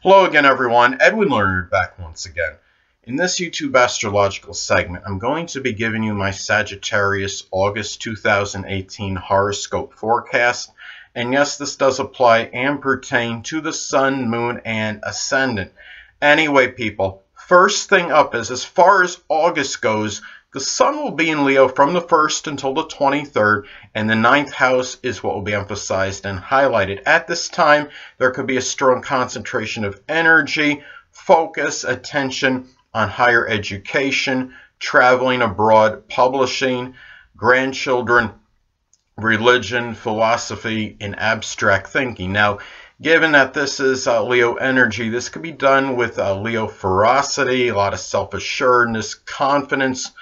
Hello again, everyone. Edwin Learnard back once again. In this YouTube astrological segment, I'm going to be giving you my Sagittarius August 2018 horoscope forecast. And yes, this does apply and pertain to the Sun, Moon, and Ascendant. Anyway, people, first thing up is, as far as August goes, the Sun will be in Leo from the 1st until the 23rd, and the 9th house is what will be emphasized and highlighted. At this time, there could be a strong concentration of energy, focus, attention on higher education, traveling abroad, publishing, grandchildren, religion, philosophy, and abstract thinking. Now, given that this is Leo energy, this could be done with Leo ferocity, a lot of self-assuredness, confidence,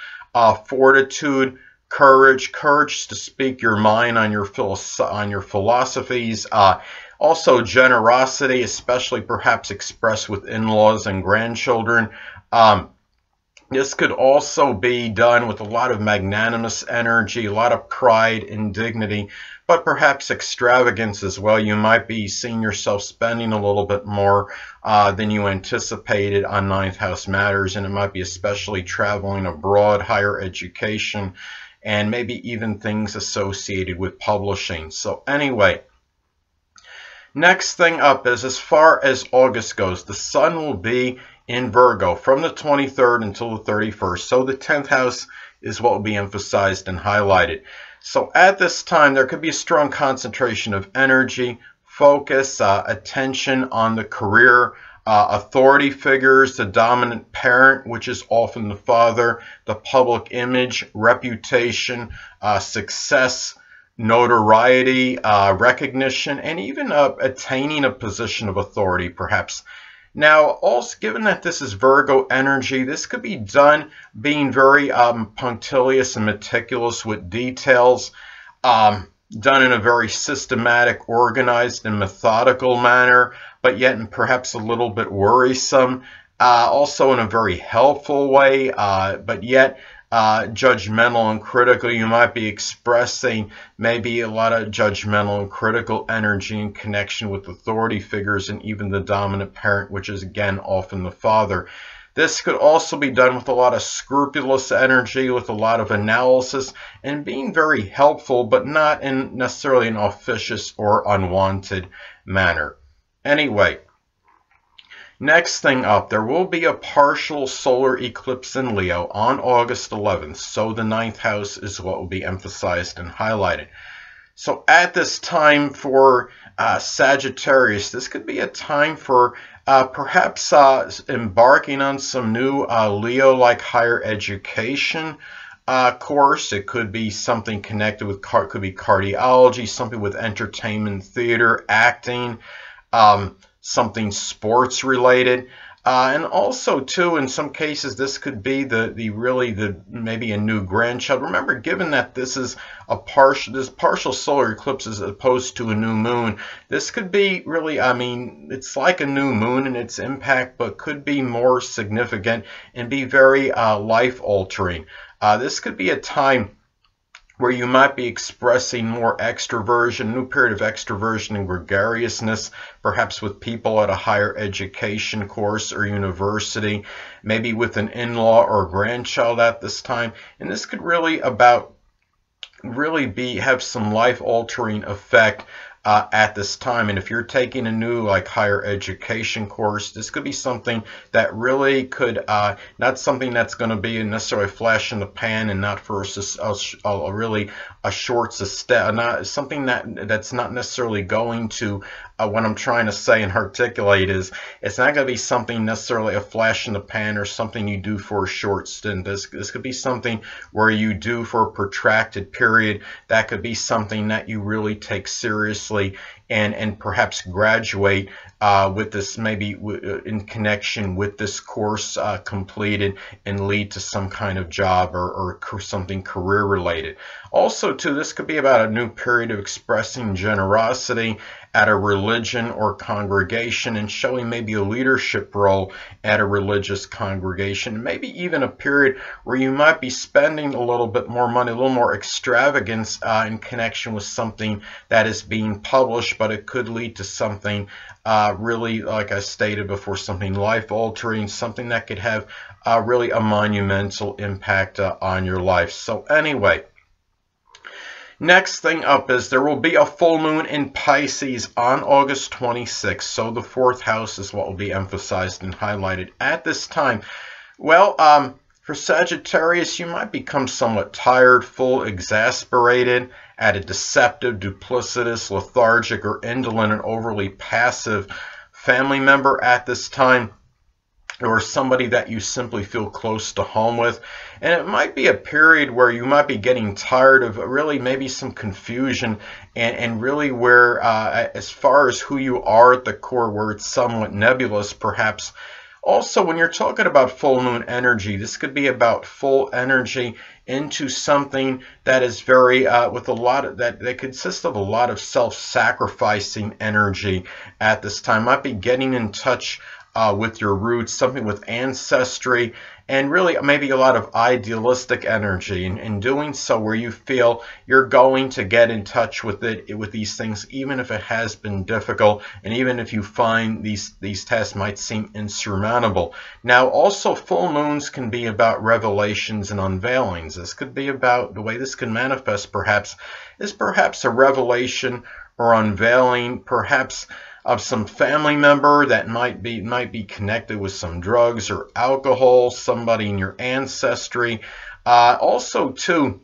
fortitude, courage to speak your mind on your philosophies, also generosity, especially perhaps expressed with in-laws and grandchildren. This could also be done with a lot of magnanimous energy, a lot of pride and dignity, but perhaps extravagance as well. You might be seeing yourself spending a little bit more than you anticipated on 9th house matters, and it might be especially traveling abroad, higher education, and maybe even things associated with publishing. So anyway, next thing up is, as far as August goes, the Sun will be in Virgo from the 23rd until the 31st. So the 10th house is what will be emphasized and highlighted. So at this time, there could be a strong concentration of energy, focus, attention on the career, authority figures, the dominant parent, which is often the father, the public image, reputation, success, notoriety, recognition, and even attaining a position of authority, perhaps. Now, also, given that this is Virgo energy, this could be done being very punctilious and meticulous with details, done in a very systematic, organized, and methodical manner, but yet perhaps a little bit worrisome. Also in a very helpful way, but yet judgmental and critical. You might be expressing maybe a lot of judgmental and critical energy in connection with authority figures and even the dominant parent, which is again often the father. This could also be done with a lot of scrupulous energy, with a lot of analysis, and being very helpful, but not in necessarily an officious or unwanted manner. Anyway, next thing up, there will be a partial solar eclipse in Leo on August 11th, so the 9th house is what will be emphasized and highlighted. So at this time for Sagittarius, this could be a time for perhaps embarking on some new Leo-like higher education course. It could be something connected with could be cardiology, something with entertainment, theater, acting, something sports related, and also too in some cases this could be maybe a new grandchild. Remember, given that this is this partial solar eclipse as opposed to a new moon, this could be really, I mean, it's like a new moon in its impact, but could be more significant and be very life altering. This could be a time where you might be expressing more extroversion, new period of extroversion and gregariousness, perhaps with people at a higher education course or university, maybe with an in-law or grandchild at this time. And this could really have some life-altering effect at this time. And if you're taking a new higher education course, this could be something that really could not something that's going to be necessarily a flash in the pan, and not for really a short not something that's not necessarily going to what I'm trying to say and articulate is, it's not going to be something necessarily a flash in the pan or something you do for a short stint. This could be something where you do for a protracted period. That could be something that you really take seriously and perhaps graduate with this, maybe in connection with this course completed, and lead to some kind of job or something career related. Also too, this could be about a new period of expressing generosity at a religion or congregation, and showing maybe a leadership role at a religious congregation. Maybe even a period where you might be spending a little bit more money, a little more extravagance in connection with something that is being published, touch, but it could lead to something really, like I stated before, something life-altering, something that could have really a monumental impact on your life. So anyway, next thing up is there will be a full moon in Pisces on August 26th. So the fourth house is what will be emphasized and highlighted at this time. Well, for Sagittarius, you might become somewhat tired, full, exasperated at a deceptive, duplicitous, lethargic, or indolent and overly passive family member at this time, or somebody that you simply feel close to home with. And it might be a period where you might be getting tired of really maybe some confusion and really where as far as who you are at the core, where it's somewhat nebulous perhaps. Also, when you're talking about full moon energy, this could be about full energy into something that is very with a lot of that consists of a lot of self-sacrificing energy at this time. Might be getting in touch with your roots, something with ancestry, and really maybe a lot of idealistic energy, and in doing so where you feel you're going to get in touch with with these things, even if it has been difficult, and even if you find these tests might seem insurmountable. Now, also, full moons can be about revelations and unveilings. This could be about the way this can manifest perhaps is perhaps a revelation or unveiling perhaps of some family member that might be connected with some drugs or alcohol, somebody in your ancestry, also too,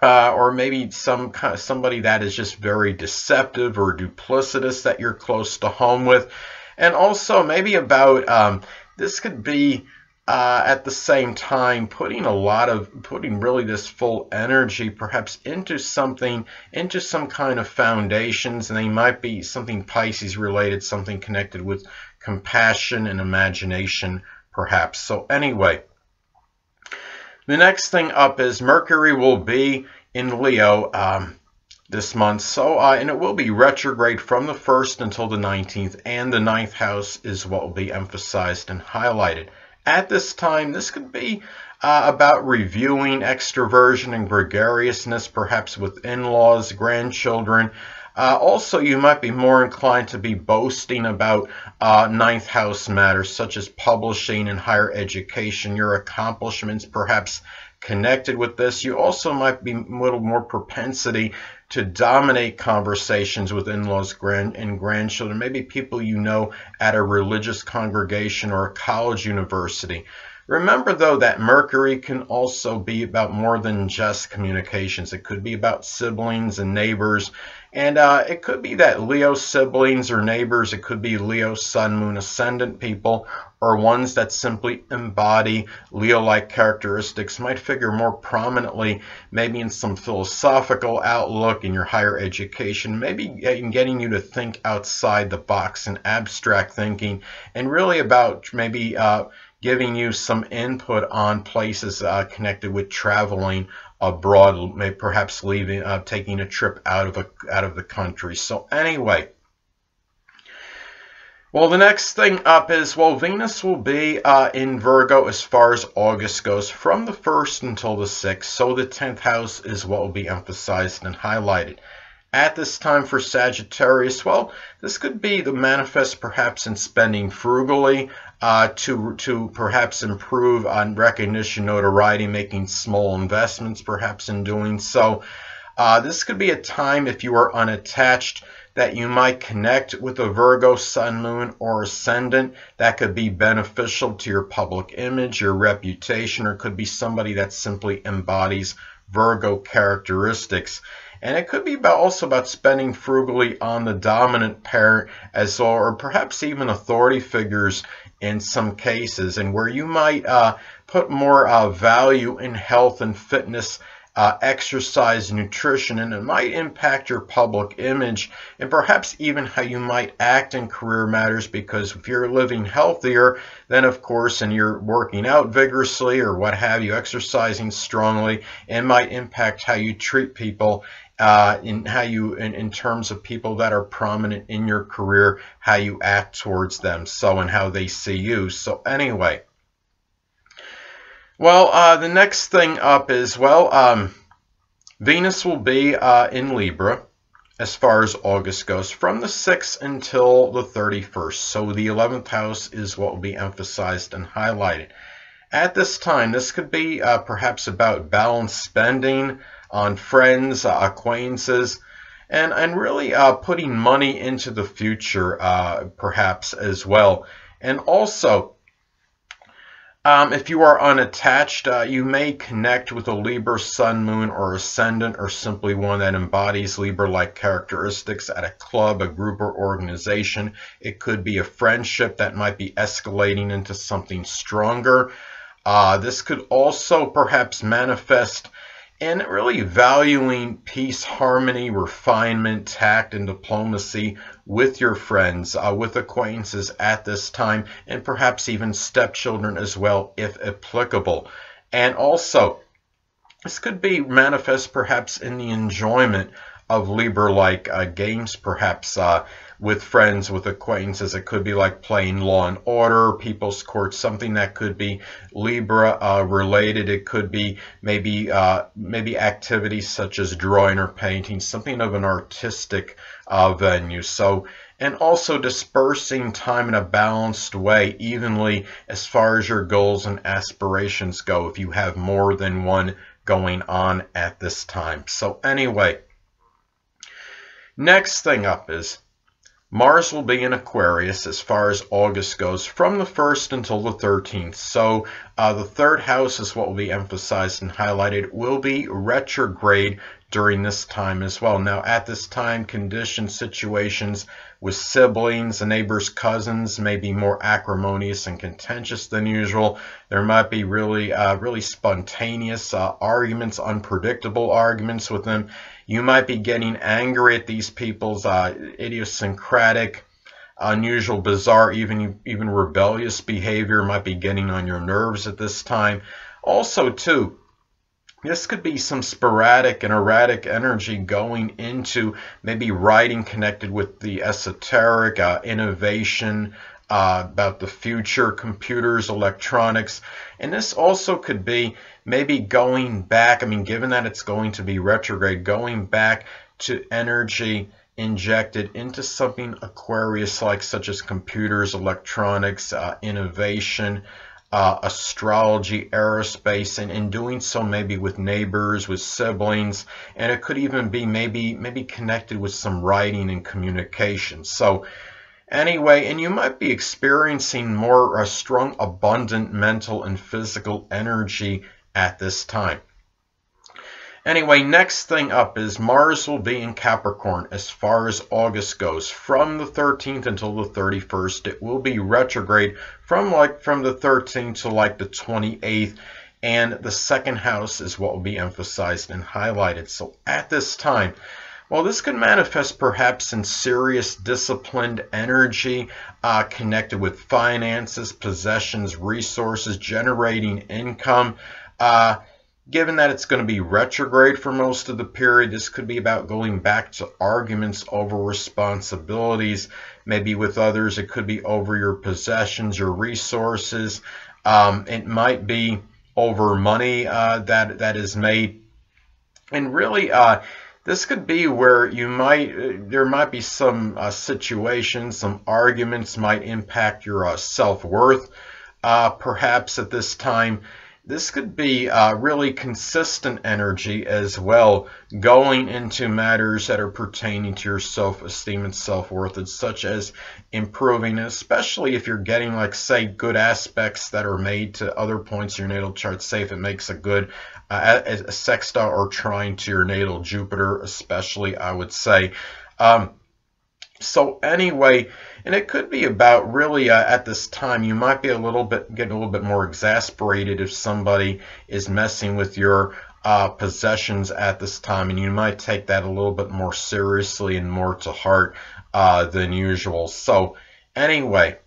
or maybe somebody that is just very deceptive or duplicitous that you're close to home with, and also maybe about this could be at the same time putting really this full energy perhaps into some kind of foundations, and they might be something Pisces related, something connected with compassion and imagination perhaps. So anyway, the next thing up is Mercury will be in Leo this month, so and it will be retrograde from the 1st until the 19th, and the 9th house is what will be emphasized and highlighted. At this time, this could be about reviewing extroversion and gregariousness, perhaps with in-laws, grandchildren. Also, you might be more inclined to be boasting about 9th house matters, such as publishing and higher education, your accomplishments perhaps connected with this. You also might be a little more propensity to dominate conversations with in-laws and grandchildren, maybe people you know at a religious congregation or a college university. Remember, though, that Mercury can also be about more than just communications. It could be about siblings and neighbors, and it could be that Leo siblings or neighbors, it could be Leo, Sun, Moon, Ascendant people, or ones that simply embody Leo-like characteristics might figure more prominently maybe in some philosophical outlook in your higher education, maybe in getting you to think outside the box and abstract thinking, and really about maybe giving you some input on places connected with traveling abroad, maybe perhaps leaving, taking a trip out of the country. So anyway, well, the next thing up is, well, Venus will be in Virgo as far as August goes, from the 1st until the 6th. So the 10th house is what will be emphasized and highlighted. At this time for Sagittarius, well, this could be the manifest perhaps in spending frugally to perhaps improve on recognition, notoriety, making small investments perhaps in doing so. This could be a time, if you are unattached, that you might connect with a Virgo, Sun, Moon, or Ascendant that could be beneficial to your public image, your reputation, or it could be somebody that simply embodies Virgo characteristics. And it could be also about spending frugally on the dominant parent as well, or perhaps even authority figures in some cases, and where you might put more value in health and fitness, exercise, nutrition, and it might impact your public image and perhaps even how you might act in career matters, because if you're living healthier, then of course, and you're working out vigorously or what have you, exercising strongly, it might impact how you treat people in terms of people that are prominent in your career, how you act towards them, so, and how they see you. So anyway, well, the next thing up is, well, Venus will be in Libra as far as August goes, from the 6th until the 31st. So the 11th house is what will be emphasized and highlighted. At this time, this could be perhaps about balanced spending on friends, acquaintances, and really putting money into the future perhaps as well. And also, if you are unattached, you may connect with a Libra sun, moon, or ascendant, or simply one that embodies Libra-like characteristics at a club, a group, or organization. It could be a friendship that might be escalating into something stronger. This could also perhaps manifest in really valuing peace, harmony, refinement, tact, and diplomacy with your friends, with acquaintances at this time, and perhaps even stepchildren as well, if applicable. And also, this could be manifest perhaps in the enjoyment of Libra-like games, perhaps with friends, with acquaintances. It could be like playing Law and Order, People's Court, something that could be Libra related. It could be maybe activities such as drawing or painting, something of an artistic venue. So, and also dispersing time in a balanced way, evenly, as far as your goals and aspirations go, if you have more than one going on at this time. So anyway, next thing up is Mars will be in Aquarius as far as August goes, from the 1st until the 13th. So the 3rd house is what will be emphasized and highlighted, will be retrograde during this time as well. Now, at this time, conditions, situations with siblings, neighbors, cousins may be more acrimonious and contentious than usual. There might be really spontaneous arguments, unpredictable arguments with them. You might be getting angry at these people's idiosyncratic, unusual, bizarre, even rebellious behavior might be getting on your nerves at this time. Also, too, this could be some sporadic and erratic energy going into maybe writing connected with the esoteric, innovation, about the future, computers, electronics. And this also could be maybe going back, I mean, given that it's going to be retrograde, going back to energy injected into something Aquarius-like, such as computers, electronics, innovation, astrology, aerospace, and in doing so maybe with neighbors, with siblings, and it could even be maybe connected with some writing and communication. So anyway, and you might be experiencing more strong, abundant mental and physical energy at this time. Anyway, next thing up is Mars will be in Capricorn as far as August goes. From the 13th until the 31st, it will be retrograde from the 13th to like the 28th. And the 2nd house is what will be emphasized and highlighted. So at this time, well, this could manifest perhaps in serious, disciplined energy connected with finances, possessions, resources, generating income. Given that it's going to be retrograde for most of the period, this could be about going back to arguments over responsibilities, maybe with others. It could be over your possessions, your resources. It might be over money that is made. And really, this could be where there might be some situations, some arguments might impact your self-worth. Perhaps at this time, this could be really consistent energy as well, going into matters that are pertaining to your self-esteem and self-worth, such as improving, especially if you're getting, like, say, good aspects that are made to other points of your natal chart. Say if it makes a good a sextile or trine to your natal Jupiter, especially, I would say. So anyway, and it could be about really at this time, you might be getting a little bit more exasperated if somebody is messing with your possessions at this time, and you might take that a little bit more seriously and more to heart than usual. So anyway,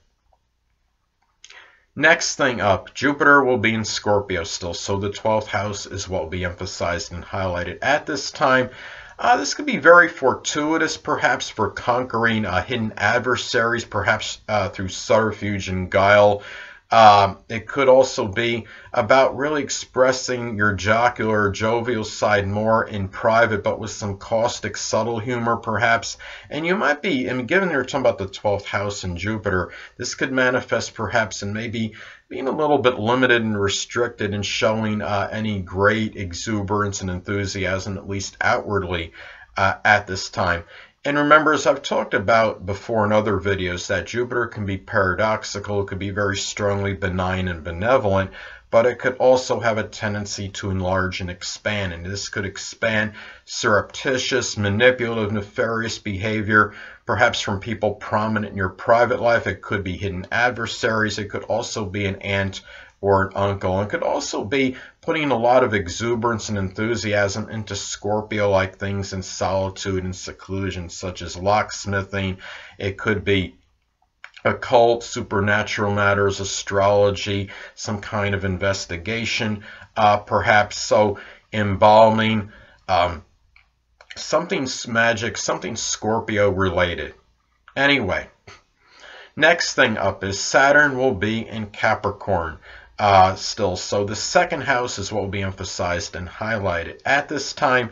next thing up, Jupiter will be in Scorpio still, so the 12th house is what will be emphasized and highlighted at this time. This could be very fortuitous, perhaps for conquering hidden adversaries, perhaps through subterfuge and guile, It could also be about really expressing your jocular, jovial side more in private, but with some caustic, subtle humor, perhaps. And you might be, I mean, given you're talking about the 12th house and Jupiter, this could manifest perhaps in maybe being a little bit limited and restricted in showing any great exuberance and enthusiasm, at least outwardly, at this time. And remember, as I've talked about before in other videos, that Jupiter can be paradoxical. It could be very strongly benign and benevolent, but it could also have a tendency to enlarge and expand. And this could expand surreptitious, manipulative, nefarious behavior, perhaps from people prominent in your private life. It could be hidden adversaries. It could also be an aunt or an uncle. It could also be putting a lot of exuberance and enthusiasm into Scorpio-like things in solitude and seclusion, such as locksmithing. It could be occult, supernatural matters, astrology, some kind of investigation, perhaps so embalming, something magic, something Scorpio related. Anyway, next thing up is Saturn will be in Capricorn. Still. So the second house is what will be emphasized and highlighted. At this time,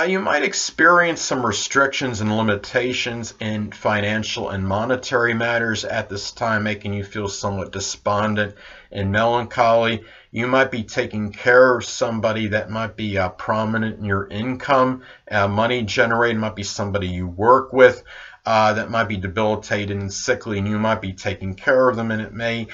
you might experience some restrictions and limitations in financial and monetary matters at this time, making you feel somewhat despondent and melancholy. You might be taking care of somebody that might be prominent in your income. Money generated might be somebody you work with. That might be debilitated and sickly, and you might be taking care of them, and it may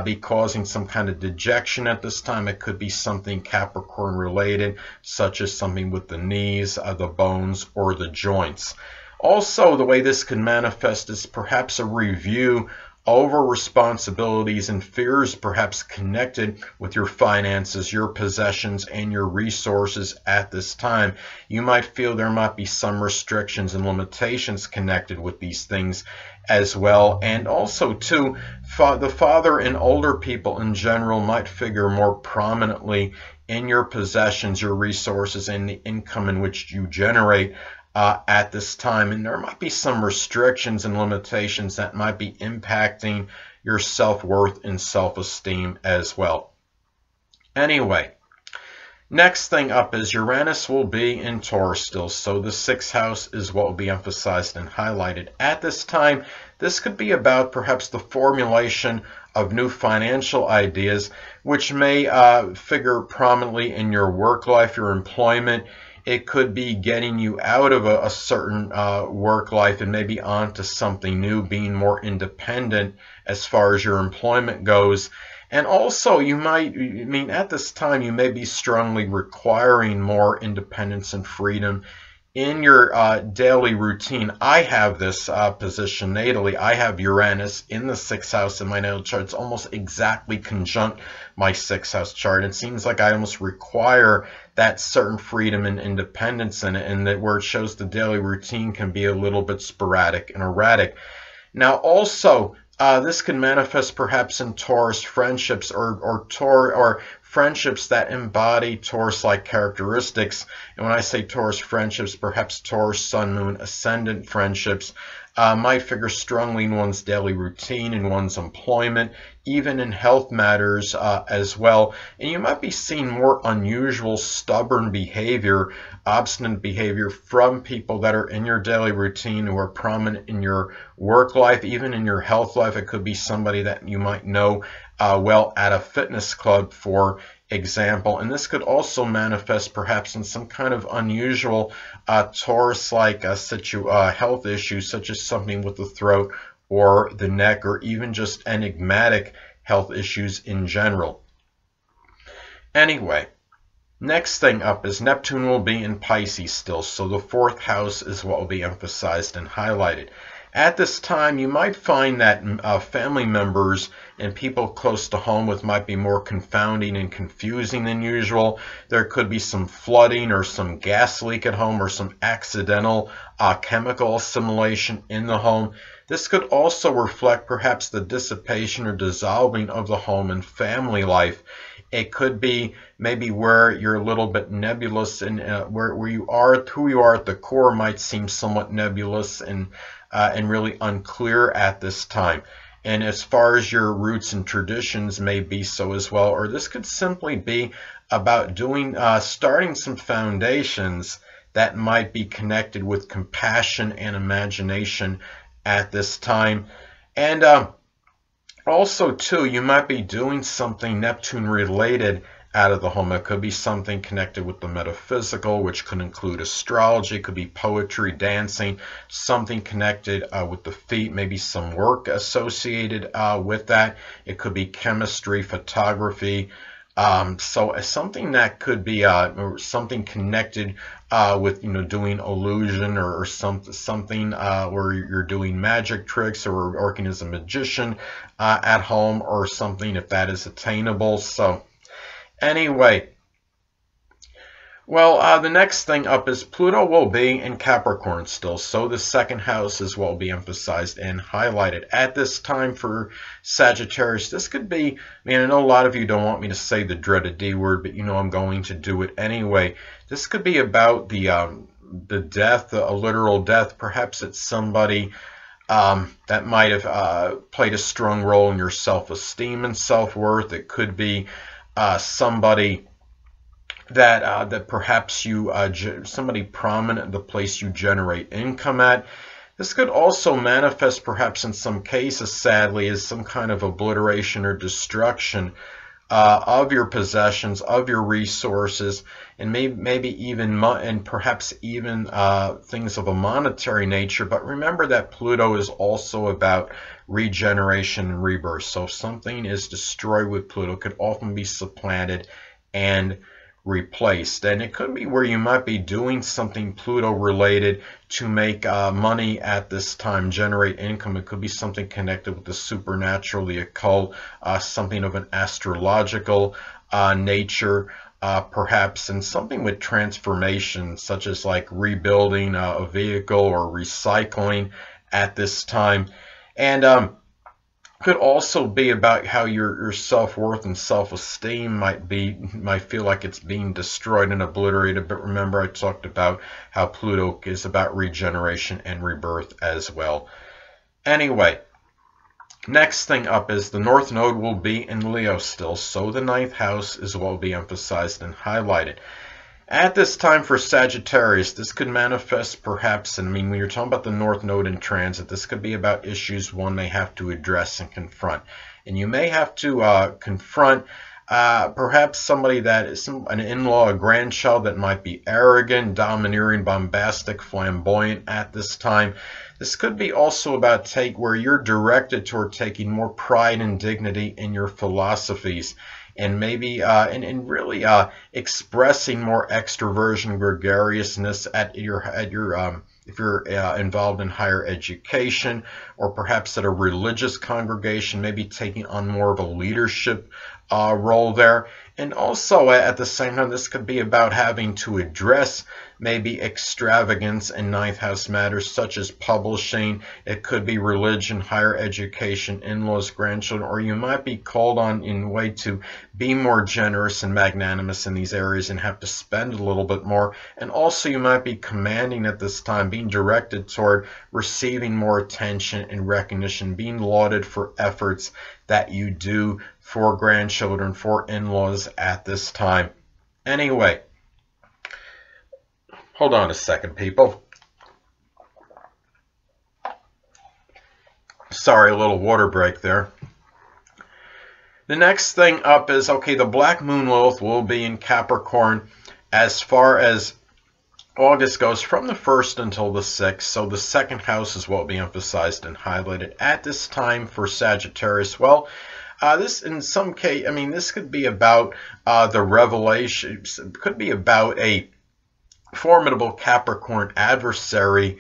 be causing some kind of dejection at this time. It could be something Capricorn related, such as something with the knees, the bones, or the joints. Also, the way this could manifest is perhaps a review over responsibilities and fears perhaps connected with your finances, your possessions, and your resources at this time. You might feel there might be some restrictions and limitations connected with these things as well. And also, too, the father and older people in general might figure more prominently in your possessions, your resources, and the income in which you generate at this time. And there might be some restrictions and limitations that might be impacting your self-worth and self-esteem as well. Anyway, next thing up is Uranus will be in Taurus still. So the sixth house is what will be emphasized and highlighted. At this time, this could be about perhaps the formulation of new financial ideas, which may figure prominently in your work life, your employment. It could be getting you out of a certain work life and maybe onto something new, being more independent as far as your employment goes. And also, you might, I mean, at this time, you may be strongly requiring more independence and freedom in your daily routine. I have this position natally. I have Uranus in the sixth house in my natal chart. It's almost exactly conjunct my sixth house chart. It seems like I almost require that certain freedom and independence in it, and that where it shows the daily routine can be a little bit sporadic and erratic. Now, also, this can manifest perhaps in Taurus friendships or friendships that embody Taurus-like characteristics. And when I say Taurus friendships, perhaps Taurus, Sun, Moon, Ascendant friendships might figure strongly in one's daily routine, in one's employment, even in health matters as well. And you might be seeing more unusual, stubborn behavior, obstinate behavior from people that are in your daily routine, who are prominent in your work life, even in your health life. It could be somebody that you might know well at a fitness club, for example. And this could also manifest perhaps in some kind of unusual Taurus-like health issues, such as something with the throat or the neck, or even just enigmatic health issues in general. Anyway, next thing up is Neptune will be in Pisces still. So the fourth house is what will be emphasized and highlighted. At this time, you might find that family members and people close to home with might be more confounding and confusing than usual. There could be some flooding or some gas leak at home, or some accidental chemical assimilation in the home. This could also reflect perhaps the dissipation or dissolving of the home and family life. It could be maybe where you're a little bit nebulous, and where you are, who you are at the core might seem somewhat nebulous and really unclear at this time. and as far as your roots and traditions may be so as well. Or this could simply be about starting some foundations that might be connected with compassion and imagination at this time. And also, too, you might be doing something Neptune related out of the home. It could be something connected with the metaphysical, which could include astrology, could be poetry, dancing, something connected with the feet, maybe some work associated with that. It could be chemistry, photography. So something that could be something connected with doing illusion or something where you're doing magic tricks or working as a magician at home or something, if that is attainable. So anyway, well, the next thing up is Pluto will be in Capricorn still, so the second house is what will be emphasized and highlighted. At this time for Sagittarius, this could be, I know a lot of you don't want me to say the dreaded D word, but I'm going to do it anyway. This could be about the death, a literal death. Perhaps it's somebody that might have played a strong role in your self-esteem and self-worth. It could be somebody that perhaps somebody prominent, the place you generate income at. This could also manifest perhaps in some cases, sadly, as some kind of obliteration or destruction of your possessions, of your resources, and maybe even and perhaps even things of a monetary nature. But remember that Pluto is also about regeneration and rebirth. So if something is destroyed with Pluto, it could often be supplanted and replaced. And it could be where you might be doing something Pluto related to make money at this time, generate income. It could be something connected with the supernatural, the occult, something of an astrological nature, perhaps, and something with transformation, such as like rebuilding a vehicle or recycling at this time. And could also be about how your self-worth and self-esteem might feel like it's being destroyed and obliterated. But remember, I talked about how Pluto is about regeneration and rebirth as well. Anyway, next thing up is the North Node will be in Leo still, so the 9th house is what will be emphasized and highlighted. At this time for Sagittarius, this could manifest perhaps, and when you're talking about the North Node in transit, this could be about issues one may have to address and confront. And you may have to confront perhaps somebody that is an in-law, a grandchild that might be arrogant, domineering, bombastic, flamboyant at this time. This could be also about where you're directed toward taking more pride and dignity in your philosophies, and maybe and really expressing more extroversion, gregariousness at your if you're involved in higher education, or perhaps at a religious congregation, maybe taking on more of a leadership role there. And also at the same time, this could be about having to address maybe extravagance in 9th house matters such as publishing. It could be religion, higher education, in-laws, grandchildren, or you might be called on in a way to be more generous and magnanimous in these areas and have to spend a little bit more. And also you might be commanding at this time, being directed toward receiving more attention and recognition, being lauded for efforts that you do for grandchildren, for in-laws at this time. Anyway, hold on a second, people. Sorry, a little water break there. The next thing up is, okay, the Black Moon Lilith will be in Capricorn as far as August goes, from the 1st until the 6th. So the second house is what will be emphasized and highlighted at this time for Sagittarius. Well, this in some case, this could be about the revelations. It could be about a formidable Capricorn adversary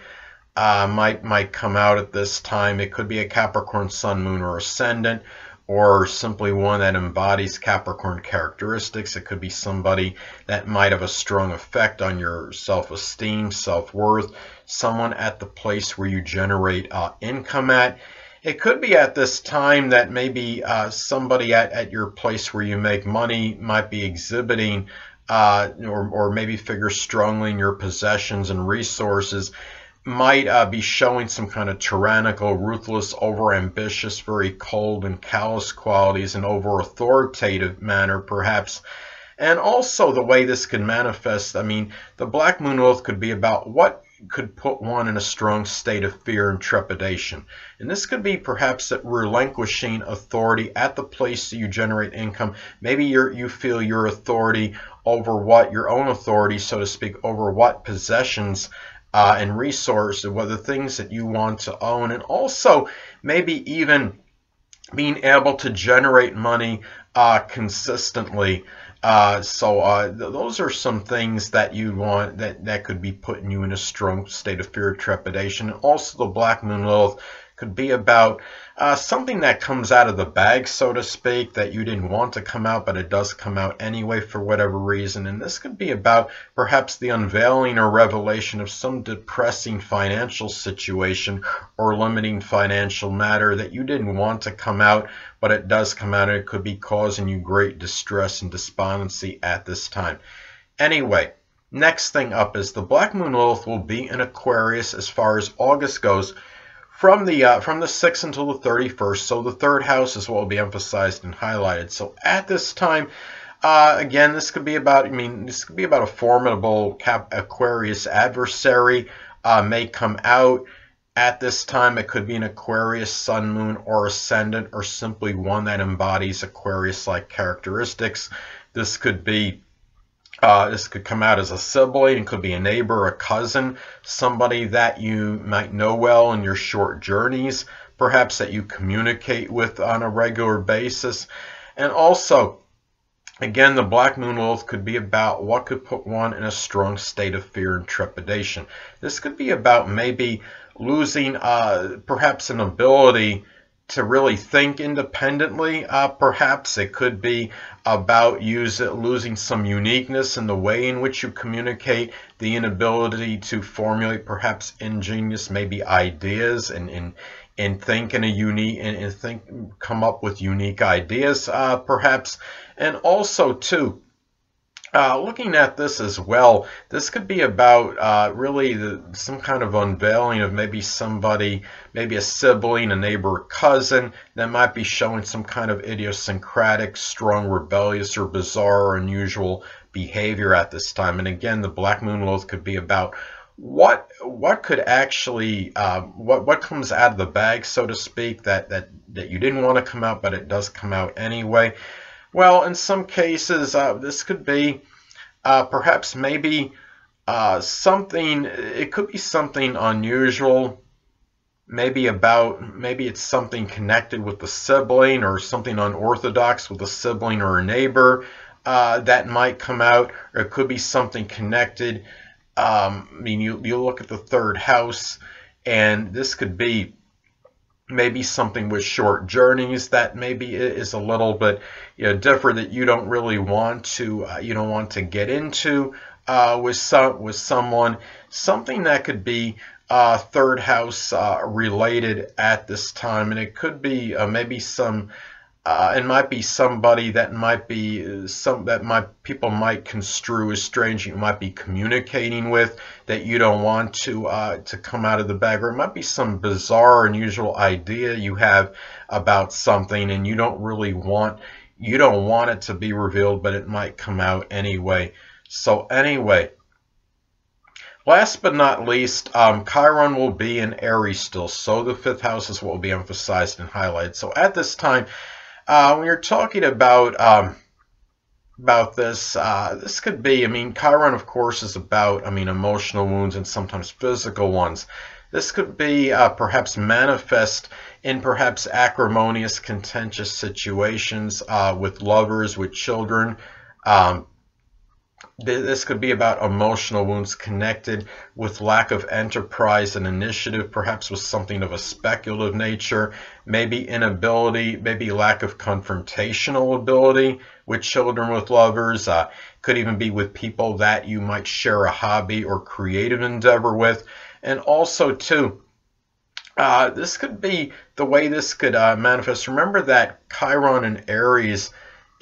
might come out at this time. It could be a Capricorn Sun, Moon, or Ascendant, or simply one that embodies Capricorn characteristics. It could be somebody that might have a strong effect on your self-esteem, self-worth, someone at the place where you generate income at. It could be at this time that maybe somebody at your place where you make money might be exhibiting or maybe figure strongly in your possessions and resources. might be showing some kind of tyrannical, ruthless, overambitious, very cold and callous qualities, and over-authoritative manner, perhaps. And also the way this could manifest, I mean, the Black Moon oath could be about what could put one in a strong state of fear and trepidation. And this could be perhaps that relinquishing authority at the place that you generate income. Maybe you feel your authority over what, your own authority, so to speak, over what possessions and resources, whether things that you want to own, and also maybe even being able to generate money consistently. Those are some things that you want that could be putting you in a strong state of fear or trepidation. And also the Black Moon oath could be about something that comes out of the bag, so to speak, that you didn't want to come out, but it does come out anyway for whatever reason. And this could be about perhaps the unveiling or revelation of some depressing financial situation or limiting financial matter that you didn't want to come out, but it does come out, and it could be causing you great distress and despondency at this time. Anyway, next thing up is the Black Moon oath will be in Aquarius as far as August goes, from the 6th until the 31st. So the third house is what will be emphasized and highlighted. So at this time, again, this could be about, this could be about a formidable Aquarius adversary may come out. At this time, it could be an Aquarius sun, moon, or ascendant, or simply one that embodies Aquarius-like characteristics. This could be this could come out as a sibling. It could be a neighbor, a cousin, somebody that you might know well in your short journeys, perhaps that you communicate with on a regular basis. And also, again, the Black Moon oath could be about what could put one in a strong state of fear and trepidation. This could be about maybe losing perhaps an ability to really think independently. Perhaps it could be about losing some uniqueness in the way in which you communicate, the inability to formulate perhaps ingenious maybe ideas and think in a unique and come up with unique ideas perhaps. And also too, looking at this as well, this could be about really some kind of unveiling of maybe somebody, maybe a sibling, a neighbor, a cousin, that might be showing some kind of idiosyncratic, strong, rebellious, or bizarre or unusual behavior at this time. And again, the Black Moon oath could be about what could actually, what comes out of the bag, so to speak, that you didn't want to come out, but it does come out anyway. Well, in some cases, this could be perhaps maybe something, it could be something unusual, maybe it's something connected with the sibling, or something unorthodox with a sibling or a neighbor that might come out, or it could be something connected. You look at the third house, and this could be maybe something with short journeys that maybe is a little bit different, that you don't really want to get into with someone, something that could be third house related at this time. And it could be maybe it might be somebody that might be people might construe as strange, you might be communicating with, that you don't want to come out of the bag. Or it might be some bizarre, unusual idea you have about something, and you don't want it to be revealed, but it might come out anyway. So anyway, last but not least, Chiron will be in Aries still. So the fifth house is what will be emphasized and highlighted. So at this time, when you're talking about this, this could be, Chiron, of course, is about, emotional wounds and sometimes physical ones. This could be perhaps manifest in perhaps acrimonious, contentious situations with lovers, with children. This could be about emotional wounds connected with lack of enterprise and initiative, perhaps with something of a speculative nature, maybe inability, maybe lack of confrontational ability with children, with lovers. Could even be with people that you might share a hobby or creative endeavor with. And also too, this could be the way this could manifest. Remember that Chiron in Aries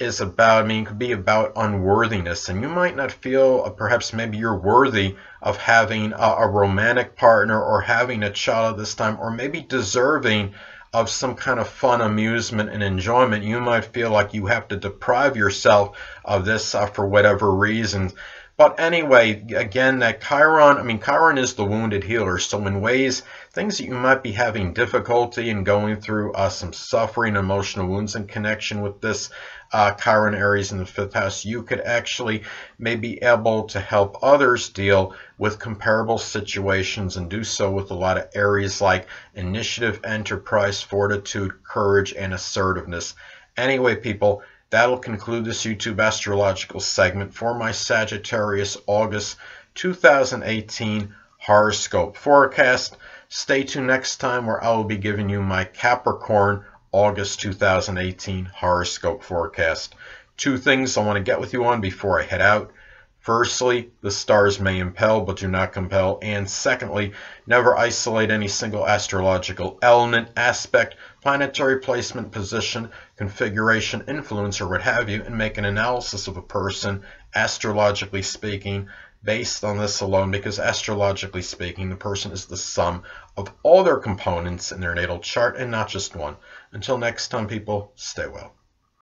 is about, I mean, it could be about unworthiness, and you might not feel, perhaps maybe you're worthy of having a romantic partner or having a child at this time, or maybe deserving of some kind of fun, amusement, and enjoyment. You might feel like you have to deprive yourself of this for whatever reasons. But anyway, again, that Chiron, I mean, Chiron is the wounded healer. So in ways, things that you might be having difficulty in going through, some suffering, emotional wounds in connection with this Chiron Aries in the 5th house, you could actually may be able to help others deal with comparable situations, and do so with a lot of Aries like initiative, enterprise, fortitude, courage, and assertiveness. Anyway, people, that'll conclude this YouTube astrological segment for my Sagittarius August 2018 horoscope forecast. Stay tuned next time, where I will be giving you my Capricorn August 2018 horoscope forecast. 2 things I want to get with you on before I head out. Firstly, the stars may impel but do not compel. And secondly, never isolate any single astrological element, aspect, planetary placement, position, configuration, influence, or what have you, and make an analysis of a person, astrologically speaking, based on this alone, because astrologically speaking, the person is the sum of all their components in their natal chart and not just one. Until next time, people, stay well.